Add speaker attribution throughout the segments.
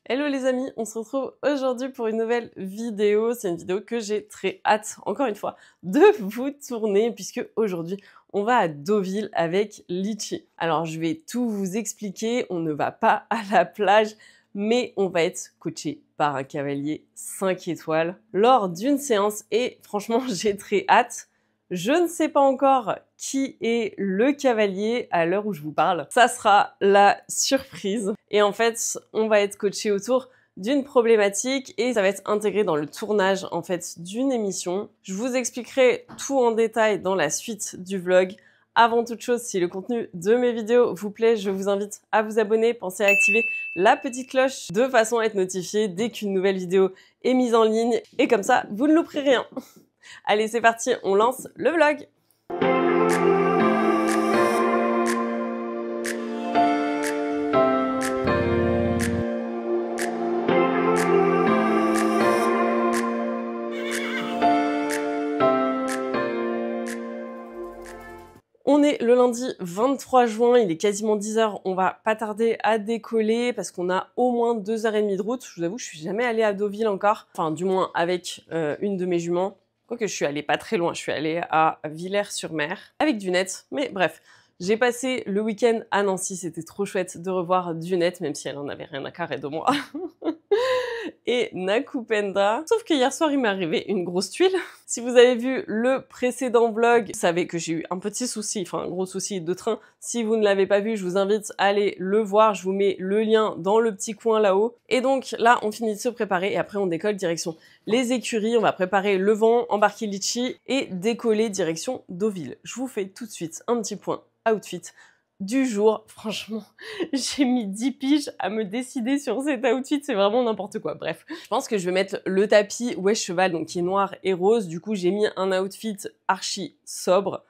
Speaker 1: Hello les amis, on se retrouve aujourd'hui pour une nouvelle vidéo. C'est une vidéo que j'ai très hâte, encore une fois, de vous tourner puisque aujourd'hui, on va à Deauville avec Litchi. Alors, je vais tout vous expliquer. On ne va pas à la plage, mais on va être coaché par un cavalier 5 étoiles lors d'une séance et franchement, j'ai très hâte. Je ne sais pas encore qui est le cavalier à l'heure où je vous parle. Ça sera la surprise. Et en fait, on va être coaché autour d'une problématique et ça va être intégré dans le tournage en fait d'une émission. Je vous expliquerai tout en détail dans la suite du vlog. Avant toute chose, si le contenu de mes vidéos vous plaît, je vous invite à vous abonner. Pensez à activer la petite cloche de façon à être notifié dès qu'une nouvelle vidéo est mise en ligne. Et comme ça, vous ne louperez rien. Allez, c'est parti, on lance le vlog. On est le lundi 23 juin, il est quasiment 10 h, on va pas tarder à décoller parce qu'on a au moins 2h30 de route. Je vous avoue, je suis jamais allée à Deauville encore, enfin du moins avec une de mes juments. Quoique je suis allée pas très loin, je suis allée à Villers-sur-Mer avec Dunette, mais bref. J'ai passé le week-end à Nancy, c'était trop chouette de revoir Dunette, même si elle en avait rien à carrer de moi. Et Nakupenda. Sauf que hier soir, il m'est arrivé une grosse tuile. Si vous avez vu le précédent vlog, vous savez que j'ai eu un petit souci, enfin un gros souci de train. Si vous ne l'avez pas vu, je vous invite à aller le voir. Je vous mets le lien dans le petit coin là-haut. Et donc là, on finit de se préparer et après on décolle direction les écuries. On va préparer le vent, embarquer Litchi et décoller direction Deauville. Je vous fais tout de suite un petit point outfit du jour. Franchement, j'ai mis 10 piges à me décider sur cet outfit, c'est vraiment n'importe quoi. Bref, je pense que je vais mettre le tapis Wesh Cheval, donc qui est noir et rose. Du coup, j'ai mis un outfit archi sobre.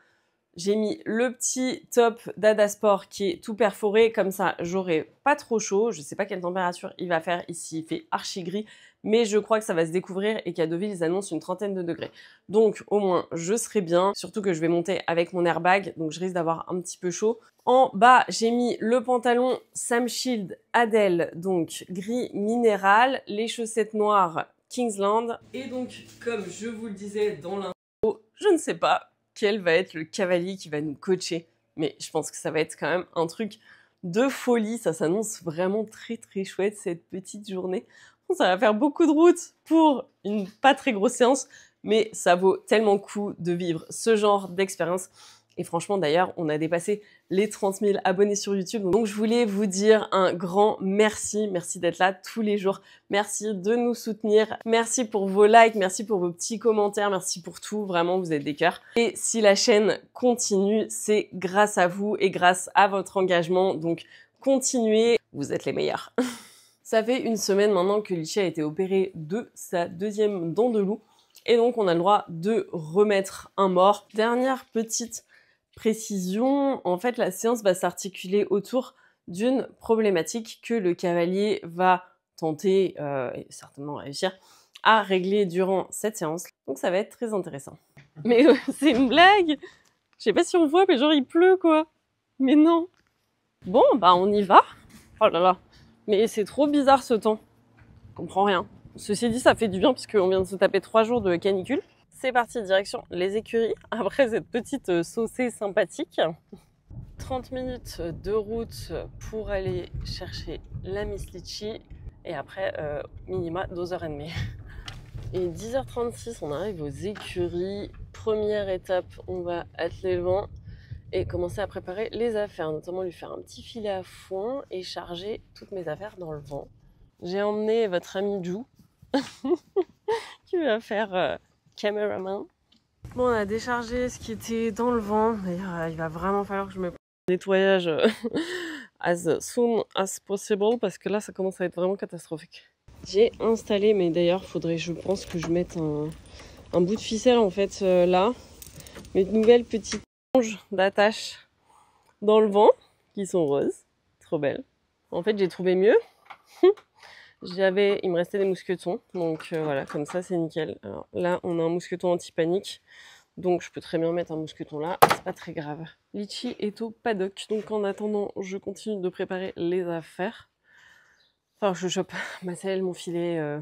Speaker 1: J'ai mis le petit top d'Adasport qui est tout perforé, comme ça j'aurai pas trop chaud. Je sais pas quelle température il va faire ici, il fait archi gris, mais je crois que ça va se découvrir et qu'à Deauville ils annoncent une trentaine de degrés. Donc au moins je serai bien, surtout que je vais monter avec mon airbag, donc je risque d'avoir un petit peu chaud. En bas, j'ai mis le pantalon Sam Shield Adèle, donc gris minéral, les chaussettes noires Kingsland. Et donc, comme je vous le disais dans l'intro, je ne sais pas quel va être le cavalier qui va nous coacher. Mais je pense que ça va être quand même un truc de folie. Ça s'annonce vraiment très très chouette cette petite journée. Ça va faire beaucoup de route pour une pas très grosse séance, mais ça vaut tellement le coup de vivre ce genre d'expérience. Et franchement, d'ailleurs, on a dépassé les 30 000 abonnés sur YouTube. Donc, je voulais vous dire un grand merci. Merci d'être là tous les jours. Merci de nous soutenir. Merci pour vos likes. Merci pour vos petits commentaires. Merci pour tout. Vraiment, vous êtes des cœurs. Et si la chaîne continue, c'est grâce à vous et grâce à votre engagement. Donc, continuez. Vous êtes les meilleurs. Ça fait une semaine maintenant que Litchi a été opérée de sa deuxième dent de loup. Et donc, on a le droit de remettre un mort. Dernière petite précision, en fait, la séance va s'articuler autour d'une problématique que le cavalier va tenter, et certainement réussir, à régler durant cette séance. Donc ça va être très intéressant. Mais c'est une blague! Je sais pas si on voit, mais genre il pleut, quoi. Mais non! Bon, bah on y va. Oh là là. Mais c'est trop bizarre ce temps. Je comprends rien. Ceci dit, ça fait du bien puisqu'on vient de se taper 3 jours de canicule. C'est parti, direction les écuries, après cette petite saucée sympathique. 30 minutes de route pour aller chercher la Miss Litchi et après, minima 2h30. Et 10h36, on arrive aux écuries. Première étape, on va atteler le vent et commencer à préparer les affaires, notamment lui faire un petit filet à foin et charger toutes mes affaires dans le vent. J'ai emmené votre ami Ju qui va faire caméraman. Bon, on a déchargé ce qui était dans le vent. D'ailleurs, il va vraiment falloir que je me prenne un nettoyage as soon as possible parce que là, ça commence à être vraiment catastrophique. J'ai installé, mais d'ailleurs, faudrait, je pense que je mette un bout de ficelle en fait là. Mes nouvelles petites longes d'attache dans le vent qui sont roses. Trop belles. En fait, j'ai trouvé mieux. Il me restait des mousquetons, donc voilà, comme ça c'est nickel. Alors là, on a un mousqueton anti-panique, donc je peux très bien mettre un mousqueton là, c'est pas très grave. Litchi est au paddock, donc en attendant, je continue de préparer les affaires. Enfin, je chope ma selle, mon filet,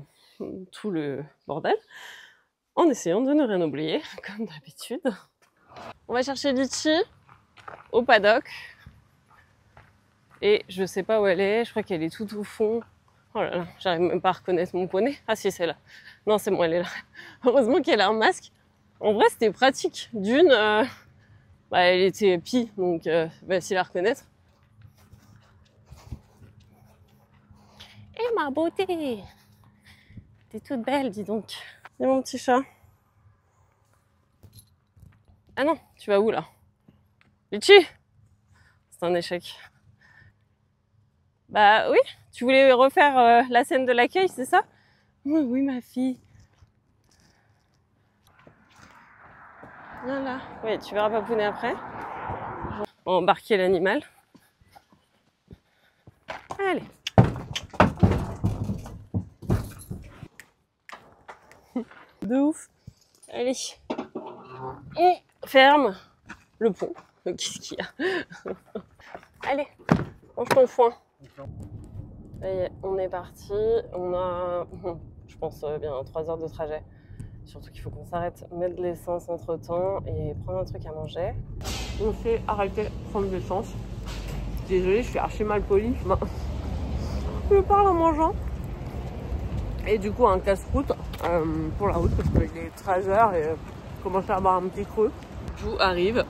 Speaker 1: tout le bordel, en essayant de ne rien oublier, comme d'habitude. On va chercher Litchi au paddock. Et je sais pas où elle est, je crois qu'elle est tout au fond. Oh là là, j'arrive même pas à reconnaître mon poney. Ah si, c'est là. Non, c'est bon, elle est là. Heureusement qu'elle a un masque. En vrai, c'était pratique. D'une, elle était pie, donc facile à reconnaître. Et ma beauté! T'es toute belle, dis donc. Et mon petit chat. Ah non, tu vas où là? Litchi! C'est un échec. Bah oui, tu voulais refaire la scène de l'accueil, c'est ça? Oui, oui, ma fille. Viens là. Oui, tu verras papouner après. On va embarquer l'animal. Allez. De ouf. Allez. On ferme le pont. Qu'est-ce qu'il y a? Allez, mange ton foin. Ça y est, on est parti. On a, je pense, bien 3 heures de trajet. Surtout qu'il faut qu'on s'arrête, mettre de l'essence entre temps et prendre un truc à manger. On s'est arrêté prendre de l'essence. Désolée, je suis archi mal polie. Je parle en mangeant. Et du coup, un casse-croûte pour la route parce qu'il est 13 h et je commence à avoir un petit creux. Tout arrive.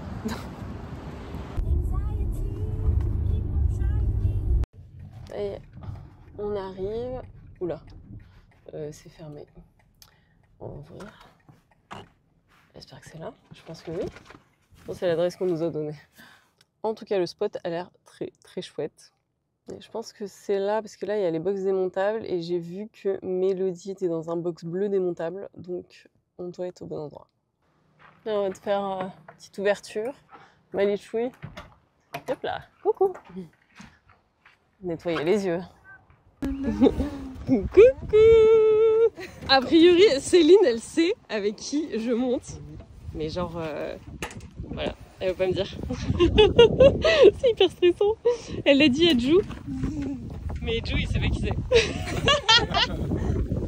Speaker 1: Et on arrive. Oula, c'est fermé. On va ouvrir. J'espère que c'est là. Je pense que oui. Je pense que c'est l'adresse qu'on nous a donnée. En tout cas, le spot a l'air très très chouette. Et je pense que c'est là, parce que là, il y a les box démontables et j'ai vu que Mélodie était dans un box bleu démontable. Donc, on doit être au bon endroit. Et on va te faire une petite ouverture. Malichoui. Hop là. Coucou. Nettoyer les yeux. Coucou. A priori, Céline, elle sait avec qui je monte. Mais genre, voilà, elle veut pas me dire. C'est hyper stressant. Elle l'a dit à Jou. Mais Jou, il sait pas qui c'est.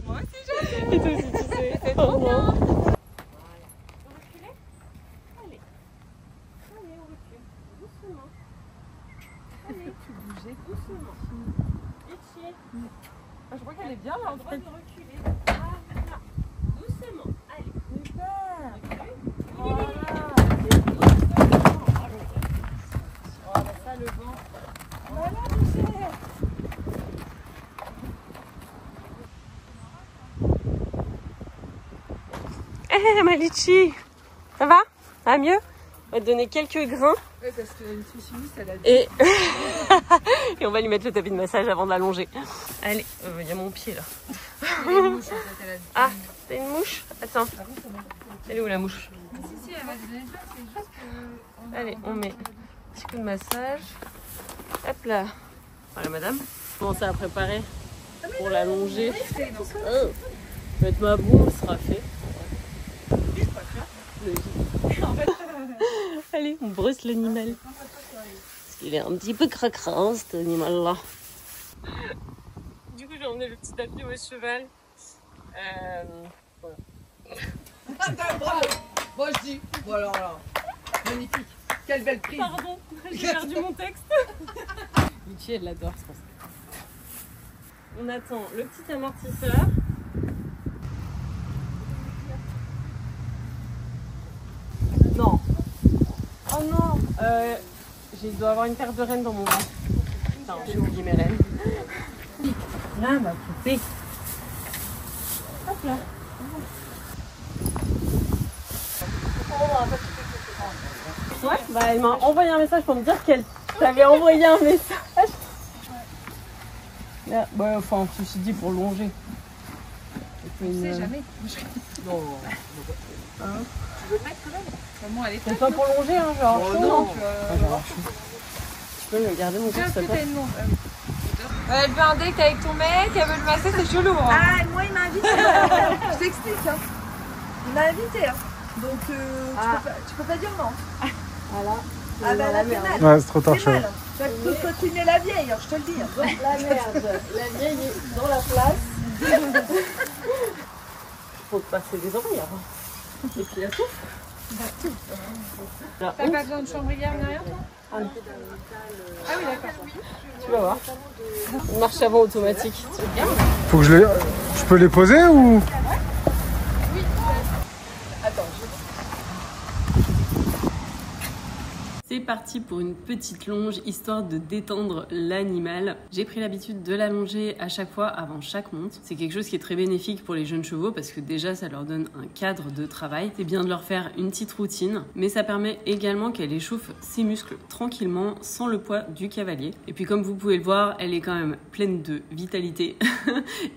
Speaker 1: Moi aussi, je sais. Et toi aussi, tu sais. C'est trop bien. On va reculer? Allez. Allez, on recule. Doucement. Allez, tu bougeais doucement. Litchi. Ah, je crois qu'elle est bien là, en fait. De reculer. Ah, là. Doucement. Allez. Super. Voilà. Voilà, ça, le vent. Voilà, Michel. Eh, ma Litchi. Ça va? Ça va mieux? On va te donner quelques grains.
Speaker 2: Ouais, parce qu'une sushi, elle a dit.
Speaker 1: Et... et on va lui mettre le tapis de massage avant de l'allonger. Allez, il y a mon pied là.
Speaker 2: Il y a une mouche, en fait, elle a dit.
Speaker 1: Ah, t'as une mouche? Attends. Elle est où la mouche?
Speaker 2: Si, elle m'a donné ça, c'est juste que...
Speaker 1: Allez, on met un petit coup de massage. Hop là. Voilà, madame. Commencer à préparer pour l'allonger. Mettre ma boue, ce sera fait. Allez, on brosse l'animal. Parce qu'il est un petit peu cracra, cet animal-là. Du coup, j'ai emmené le petit tapis au cheval. Voilà.
Speaker 2: Bravo. Moi, je dis. Voilà, là. Magnifique. Quelle belle prise.
Speaker 1: Pardon, j'ai perdu mon texte. Litchi, elle l'adore, je pense. On attend le petit amortisseur. Non. Oh non. Je dois avoir une paire de rennes dans mon ventre. Putain, j'ai oublié mes rennes. Là, ma poupée. Hop là. Ouais, bah elle m'a envoyé un message pour me dire qu'elle t'avait envoyé un message. Là, bah, enfin, ceci dit, pour longer.
Speaker 2: Je sais jamais.
Speaker 1: Non.
Speaker 2: Hein? Tu veux le mettre quand même? Comment elle est
Speaker 1: C'est pas pour longer, hein, genre.
Speaker 2: Oh non,
Speaker 1: tu peux me garder mon texte,
Speaker 2: Elle veut un date avec ton mec, elle veut le masser, c'est chelou. Hein.
Speaker 3: Ah, moi il m'a invité. Je t'explique. Hein. Il m'a invité. Hein. Donc tu peux pas dire non.
Speaker 1: Voilà.
Speaker 3: Ah bah la merde.
Speaker 4: Ouais, c'est trop tard,
Speaker 3: C'est mal. Tu vas continuer la vieille, je te le dis.
Speaker 1: Donc la merde, la vieille est dans la place. Faut passer des oreilles avant. Et puis la touffe.
Speaker 5: T'as pas besoin de chambrière ni rien, toi?
Speaker 1: Ah oui,
Speaker 5: d'accord.
Speaker 1: tu vas voir. Marche avant automatique. Tu veux bien?
Speaker 4: Faut que je peux les poser ou?
Speaker 1: C'est parti pour une petite longe, histoire de détendre l'animal. J'ai pris l'habitude de l'allonger à chaque fois avant chaque monte. C'est quelque chose qui est très bénéfique pour les jeunes chevaux parce que déjà ça leur donne un cadre de travail. C'est bien de leur faire une petite routine, mais ça permet également qu'elle échauffe ses muscles tranquillement sans le poids du cavalier. Et puis comme vous pouvez le voir, elle est quand même pleine de vitalité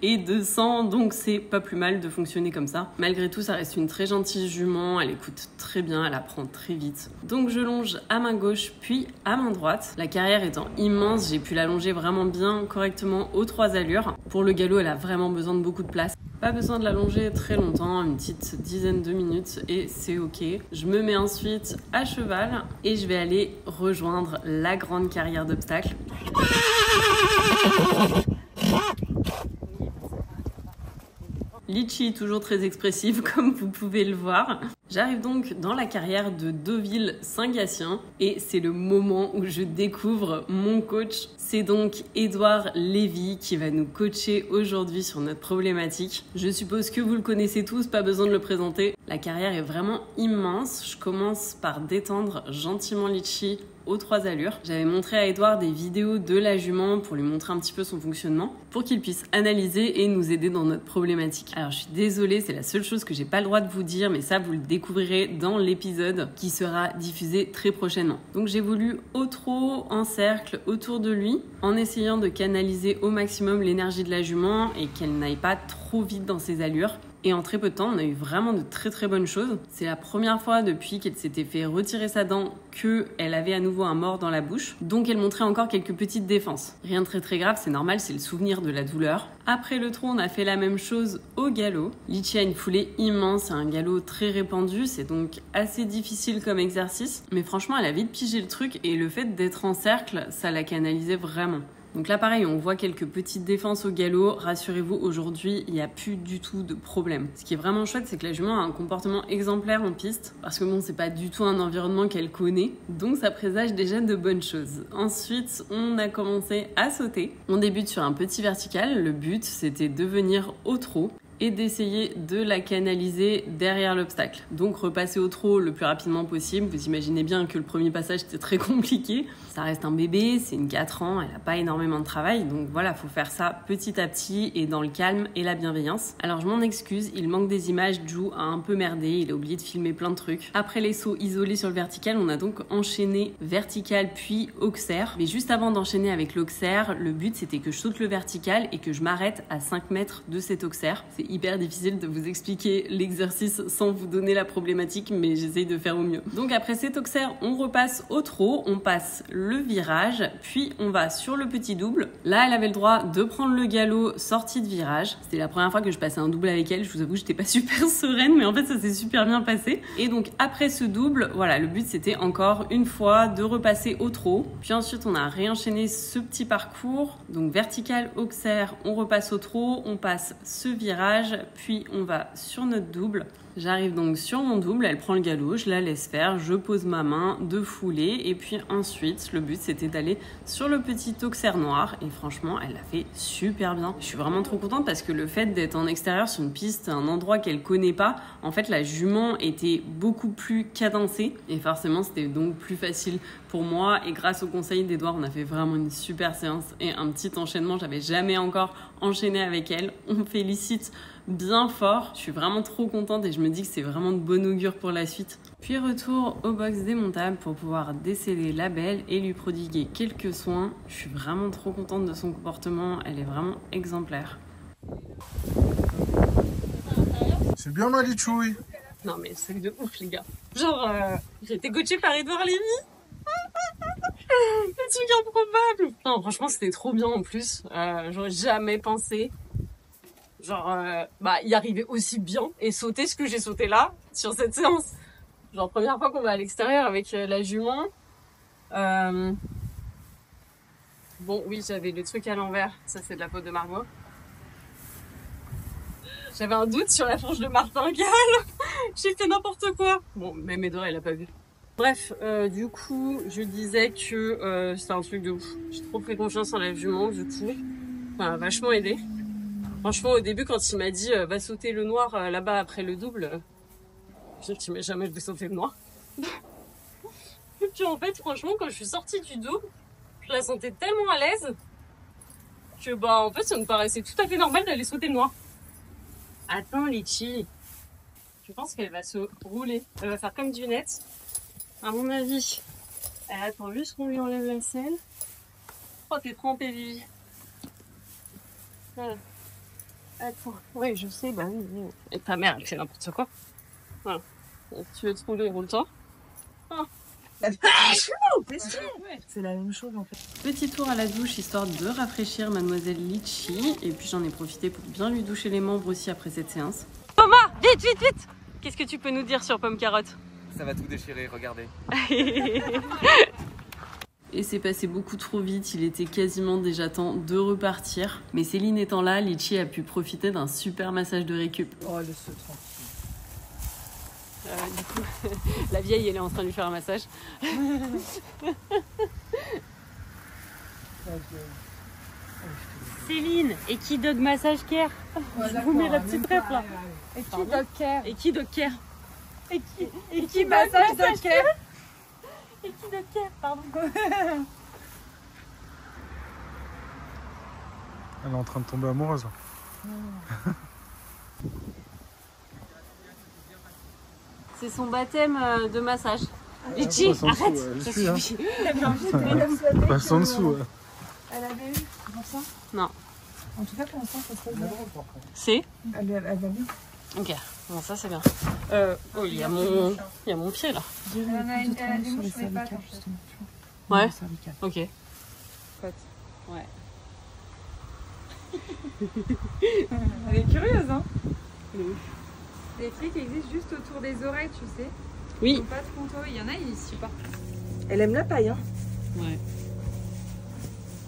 Speaker 1: et de sang, donc c'est pas plus mal de fonctionner comme ça. Malgré tout, ça reste une très gentille jument, elle écoute très bien, elle apprend très vite. Donc je longe à main gauche puis à main droite. La carrière étant immense, j'ai pu l'allonger vraiment bien, correctement aux 3 allures. Pour le galop, elle a vraiment besoin de beaucoup de place. Pas besoin de l'allonger très longtemps, une petite dizaine de minutes et c'est ok. Je me mets ensuite à cheval et je vais aller rejoindre la grande carrière d'obstacles. Litchi, toujours très expressive comme vous pouvez le voir. J'arrive donc dans la carrière de Deauville Saint-Gatien et c'est le moment où je découvre mon coach. C'est donc Édouard Lévy qui va nous coacher aujourd'hui sur notre problématique. Je suppose que vous le connaissez tous, pas besoin de le présenter. La carrière est vraiment immense. Je commence par détendre gentiment Litchi aux 3 allures. J'avais montré à Édouard des vidéos de la jument pour lui montrer un petit peu son fonctionnement, pour qu'il puisse analyser et nous aider dans notre problématique. Alors je suis désolée, c'est la seule chose que j'ai pas le droit de vous dire, mais ça vous le découvrirez dans l'épisode qui sera diffusé très prochainement. Donc j'ai voulu au trot, en cercle, autour de lui, en essayant de canaliser au maximum l'énergie de la jument et qu'elle n'aille pas trop vite dans ses allures. Et en très peu de temps, on a eu vraiment de très très bonnes choses. C'est la première fois depuis qu'elle s'était fait retirer sa dent qu'elle avait à nouveau un mors dans la bouche. Donc elle montrait encore quelques petites défenses. Rien de très très grave, c'est normal, c'est le souvenir de la douleur. Après le trot, on a fait la même chose au galop. Litchi a une foulée immense, c'est un galop très répandu, c'est donc assez difficile comme exercice. Mais franchement, elle a vite pigé le truc et le fait d'être en cercle, ça la canalisait vraiment. Donc là pareil, on voit quelques petites défenses au galop. Rassurez-vous, aujourd'hui, il n'y a plus du tout de problème. Ce qui est vraiment chouette, c'est que la jument a un comportement exemplaire en piste, parce que bon, c'est pas du tout un environnement qu'elle connaît, donc ça présage déjà de bonnes choses. Ensuite, on a commencé à sauter. On débute sur un petit vertical. Le but, c'était de venir au trot et d'essayer de la canaliser derrière l'obstacle. Donc repasser au trot le plus rapidement possible. Vous imaginez bien que le premier passage c'était très compliqué. Ça reste un bébé, c'est une 4 ans, elle n'a pas énormément de travail. Donc voilà, faut faire ça petit à petit et dans le calme et la bienveillance. Alors je m'en excuse, il manque des images, Ju a un peu merdé, il a oublié de filmer plein de trucs. Après les sauts isolés sur le vertical, on a donc enchaîné vertical puis auxerre. Mais juste avant d'enchaîner avec l'auxerre, le but c'était que je saute le vertical et que je m'arrête à 5 mètres de cet auxerre. C'est hyper difficile de vous expliquer l'exercice sans vous donner la problématique, mais j'essaye de faire au mieux. Donc après cet auxerre, on repasse au trot, on passe le virage, puis on va sur le petit double. Là, elle avait le droit de prendre le galop sortie de virage. C'était la première fois que je passais un double avec elle. Je vous avoue, j'étais pas super sereine, mais en fait, ça s'est super bien passé. Et donc après ce double, voilà, le but c'était encore une fois de repasser au trot. Puis ensuite, on a réenchaîné ce petit parcours. Donc vertical, auxerre, on repasse au trot, on passe ce virage, puis on va sur notre double. J'arrive donc sur mon double, elle prend le galop, je la laisse faire, je pose ma main de foulée et puis ensuite le but c'était d'aller sur le petit auxerre noir et franchement elle l'a fait super bien. Je suis vraiment trop contente parce que le fait d'être en extérieur sur une piste, un endroit qu'elle connaît pas, en fait la jument était beaucoup plus cadencée et forcément c'était donc plus facile pour moi et grâce au conseil d'Édouard on a fait vraiment une super séance et un petit enchaînement, j'avais jamais encore enchaîné avec elle. On félicite bien fort, je suis vraiment trop contente et je me dis que c'est vraiment de bon augure pour la suite. Puis retour au box démontable pour pouvoir déceler la belle et lui prodiguer quelques soins. Je suis vraiment trop contente de son comportement, elle est vraiment exemplaire.
Speaker 4: C'est bien ma Litchouille.
Speaker 1: Non mais c'est de ouf les gars. Genre, j'ai été coachée par Édouard Lévy. Le truc improbable. Non franchement c'était trop bien en plus, j'aurais jamais pensé y arriver aussi bien et sauter ce que j'ai sauté là sur cette séance. Genre première fois qu'on va à l'extérieur avec la jument, Bon, oui, j'avais le truc à l'envers. Ça, c'est de la peau de Margot. J'avais un doute sur la frange de martingale. J'ai fait n'importe quoi. Bon, mais Médora, elle a pas vu. Bref, du coup, je disais que c'était un truc de ouf. J'ai trop pris confiance en la jument, du coup. Ça m'a vachement aidé. Franchement, au début, quand il m'a dit va sauter le noir là-bas après le double, je me suis dit, mais jamais je vais sauter le noir. Et puis en fait, franchement, quand je suis sortie du double, je la sentais tellement à l'aise que bah en fait, ça me paraissait tout à fait normal d'aller sauter le noir. Attends, Litchi, je pense qu'elle va se rouler. Elle va faire comme du net. À mon avis, elle attend juste qu'on lui enlève la selle. Oh, t'es trempée, Vivi. Voilà. Attends, oui, je sais, bah oui. Et ta mère, elle fait n'importe quoi. Voilà. Donc, tu veux te rouler, roule-toi. Ah.
Speaker 3: C'est la même chose en fait.
Speaker 1: Petit tour à la douche histoire de rafraîchir mademoiselle Litchi. Et puis j'en ai profité pour bien lui doucher les membres aussi après cette séance. Thomas, vite, vite, vite! Qu'est-ce que tu peux nous dire sur Pomme Carotte?
Speaker 6: Ça va tout déchirer, regardez.
Speaker 1: Et c'est passé beaucoup trop vite, il était quasiment déjà temps de repartir. Mais Céline étant là, Litchi a pu profiter d'un super massage de récup.
Speaker 3: Oh, laisse-le tranquille.
Speaker 1: Du coup, la vieille, elle est en train de lui faire un massage. Céline, et qui dog massage care? Je vous mets la petite ref là.
Speaker 5: Et qui dog care?
Speaker 1: Et qui dog care?
Speaker 5: Et qui massage dog care?
Speaker 1: Et qui dog care, pardon.
Speaker 4: Elle est en train de tomber amoureuse. Là.
Speaker 1: C'est son baptême de massage. Litchi, arrête!
Speaker 4: Je suis, hein. Passe en dessous. Ouais.
Speaker 5: Elle avait eu pour ça?
Speaker 1: Non.
Speaker 5: En tout cas, pour l'instant, ça se passe bien.
Speaker 1: C'est?
Speaker 5: Elle va bien.
Speaker 1: Ok, bon ça c'est bien. Oh, il y a mon pied là.
Speaker 5: Elle a des mouches sur les pattes.
Speaker 1: Ouais. Ok. Ouais.
Speaker 5: Elle est curieuse, hein? Les flics existent juste autour des oreilles, tu sais.
Speaker 1: Oui.
Speaker 5: Ils sont pas frontaux. Il y en a, ils s'y pas.
Speaker 3: Elle aime la paille, hein.
Speaker 1: Ouais.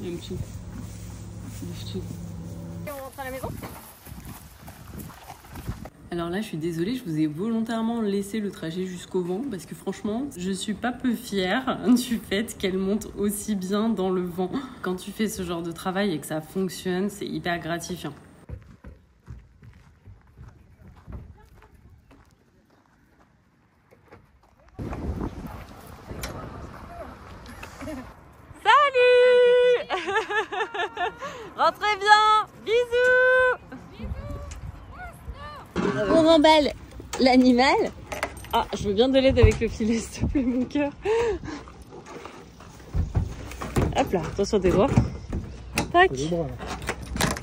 Speaker 1: J'aime tout. Bouge tout.
Speaker 5: On rentre à la maison?
Speaker 1: Alors là, je suis désolée, je vous ai volontairement laissé le trajet jusqu'au vent parce que franchement, je suis pas peu fière du fait qu'elle monte aussi bien dans le vent. Quand tu fais ce genre de travail et que ça fonctionne, c'est hyper gratifiant. Salut! Rentrez bien! Bisous!
Speaker 7: On remballe l'animal.
Speaker 1: Ah, je veux bien de l'aide avec le filet, s'il te plaît, mon cœur. Hop là, attention tes doigts. Tac.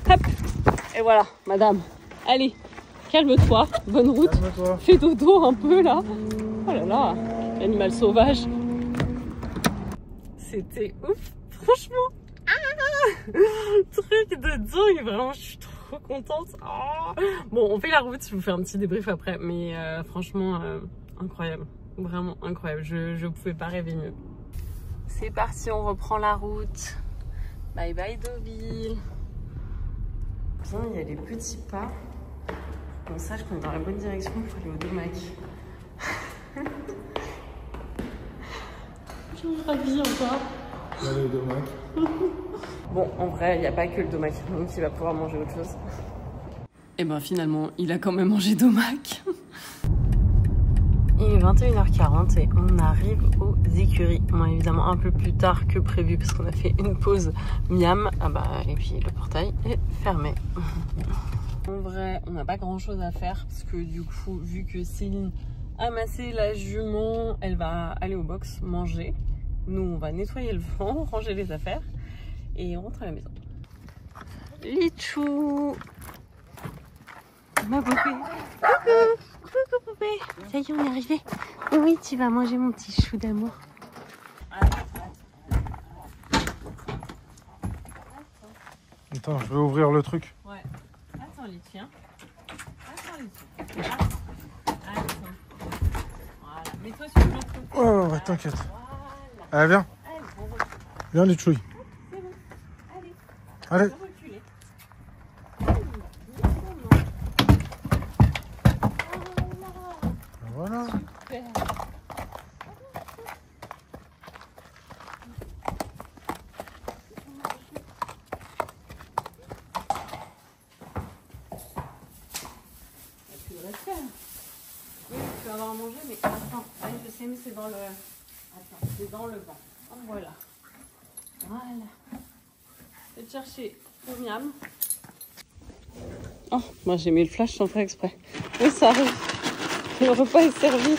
Speaker 1: Hop. Et voilà, madame. Allez, calme-toi, bonne route. Fais dodo un peu là. Oh là là, l'animal sauvage. C'était ouf, franchement. Ah, truc de dingue, vraiment, je suis trop contente. Oh. Bon, on fait la route, je vous fais un petit débrief après, mais franchement, incroyable, vraiment incroyable. Je pouvais pas rêver mieux. C'est parti, on reprend la route. Bye bye Deauville. Bien, il y a les petits pas. On sache qu'on est dans la bonne direction pour aller au Domac. Je me ravis encore.
Speaker 4: Allez, au Domac.
Speaker 1: Bon, en vrai, il n'y a pas que le Domac, donc il va pouvoir manger autre chose. Et ben finalement, il a quand même mangé Domac. Il est 21h40 et on arrive aux écuries. Bon, évidemment un peu plus tard que prévu parce qu'on a fait une pause miam. Ah bah, et puis le portail est fermé. En vrai, on n'a pas grand chose à faire parce que du coup, vu que Céline a massé la jument, elle va aller au box manger. Nous, on va nettoyer le vent, ranger les affaires et on rentre à la maison. Lichou, ma poupée. Coucou, coucou poupée. Ça y est, on est arrivé. Oui, tu vas manger mon petit chou d'amour.
Speaker 4: Attends, je vais ouvrir le truc.
Speaker 1: Ouais. Attends, Litchi, hein. Attends, Litchi. Attends. Voilà. Mets-toi sur le plan.
Speaker 4: Ouais, t'inquiète. Allez, viens.
Speaker 1: Allez.
Speaker 4: Viens les chouilles.
Speaker 5: C'est bon. Allez.
Speaker 4: Allez.
Speaker 5: Reculer.
Speaker 4: Voilà.
Speaker 5: Super. Oui, tu vas avoir à manger, mais attends, allez, je sais, mais c'est dans le... Attends, c'est dans le banc. Oh, voilà. Voilà. Je vais te chercher ton miam. Oh, moi j'ai mis le flash sans faire exprès. Oui, ça arrive. Le repas est servi.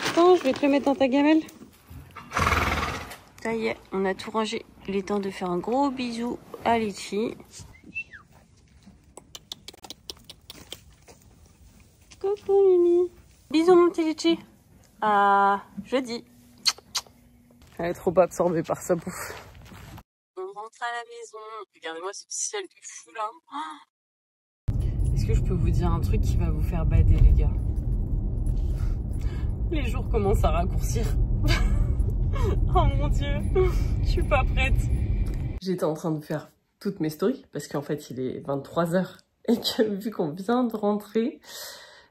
Speaker 5: Attends, je vais te le mettre dans ta gamelle. Ça y est, on a tout rangé. Il est temps de faire un gros bisou à Litchi. Coucou Mimi. Bisous mon petit Litchi. À jeudi. Elle est trop absorbée par sa bouffe. On rentre à la maison. Regardez-moi ce petit ciel de fou là. Est-ce que je peux vous dire un truc qui va vous faire bader les gars? Les jours commencent à raccourcir. Oh mon dieu, je suis pas prête. J'étais en train de faire toutes mes stories parce qu'en fait il est 23 h et que vu qu'on vient de rentrer,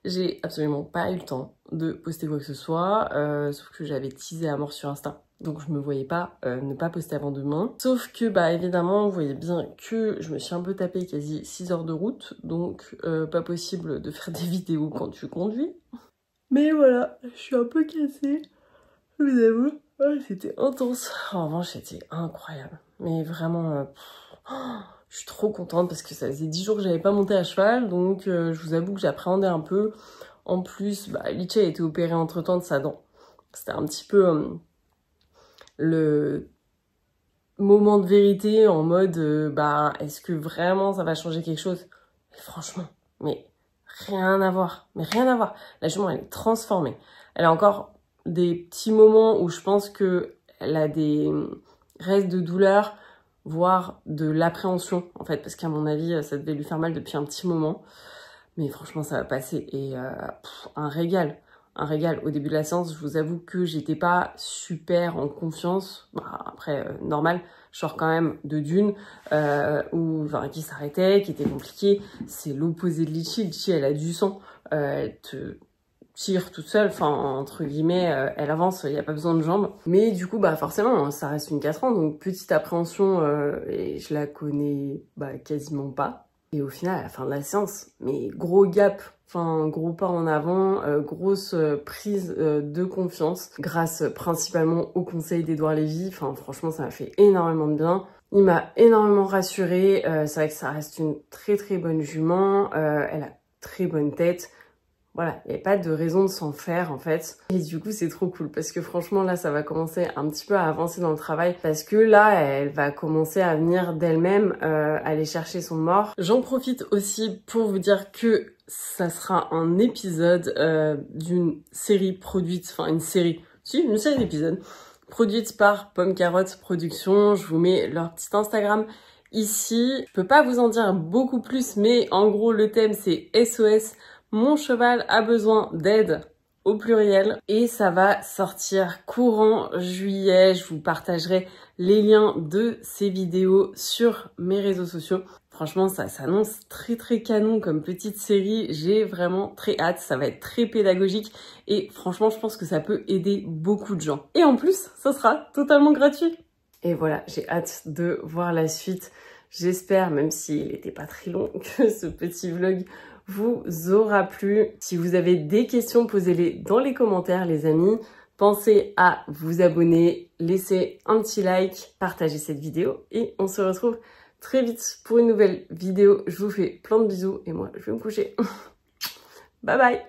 Speaker 5: j'ai absolument pas eu le temps de poster quoi que ce soit, sauf que j'avais teasé à mort sur Insta. Donc je me voyais pas ne pas poster avant demain. Sauf que bah évidemment vous voyez bien que je me suis un peu tapé quasi 6 heures de route. Donc pas possible de faire des vidéos quand tu conduis. Mais voilà, je suis un peu cassée, je vous avoue. Ouais, c'était intense. En revanche c'était incroyable. Mais vraiment, je suis trop contente parce que ça faisait 10 jours que j'avais pas monté à cheval. Donc je vous avoue que j'appréhendais un peu. En plus, bah, Litchi a été opérée entre temps de sa dent. C'était un petit peu... le moment de vérité en mode bah est-ce que vraiment ça va changer quelque chose? Mais franchement, mais rien à voir, la jument elle est transformée, elle a encore des petits moments où je pense que elle a des restes de douleur, voire de l'appréhension en fait, parce qu'à mon avis ça devait lui faire mal depuis un petit moment, mais franchement ça va passer. Et un régal. Au début de la séance, je vous avoue que j'étais pas super en confiance. Bah, après, normal, je sors quand même de Dune, qui s'arrêtait, qui était compliqué. C'est l'opposé de Litchi. Litchi, elle a du sang. Elle te tire toute seule, enfin, entre guillemets, elle avance, il n'y a pas besoin de jambes. Mais du coup, bah forcément, ça reste une 4 ans, donc petite appréhension, et je la connais quasiment pas. Et au final, à la fin de la séance, mais gros gap, enfin gros pas en avant, grosse prise de confiance, grâce principalement au conseil d'Edouard Lévy. Enfin franchement, ça m'a fait énormément de bien. Il m'a énormément rassurée. C'est vrai que ça reste une très très bonne jument. Elle a très bonne tête. Voilà, il n'y a pas de raison de s'en faire en fait. Et du coup, c'est trop cool parce que franchement, là, ça va commencer un petit peu à avancer dans le travail parce que là, elle va commencer à venir d'elle-même aller chercher son mort. J'en profite aussi pour vous dire que ça sera un épisode d'une série produite, une série d'épisodes produite par Pomme Carotte Productions. Je vous mets leur petit Instagram ici. Je peux pas vous en dire beaucoup plus, mais en gros, le thème, c'est SOS. Mon cheval a besoin d'aide au pluriel et ça va sortir courant juillet. Je vous partagerai les liens de ces vidéos sur mes réseaux sociaux. Franchement, ça s'annonce très très canon comme petite série. J'ai vraiment très hâte. Ça va être très pédagogique et franchement, je pense que ça peut aider beaucoup de gens. Et en plus, ça sera totalement gratuit. Et voilà, j'ai hâte de voir la suite. J'espère, même s'il n'était pas très long, que ce petit vlog vous aura plu. Si vous avez des questions, posez-les dans les commentaires, les amis. Pensez à vous abonner, laisser un petit like, partager cette vidéo et on se retrouve très vite pour une nouvelle vidéo. Je vous fais plein de bisous et moi, je vais me coucher. Bye bye!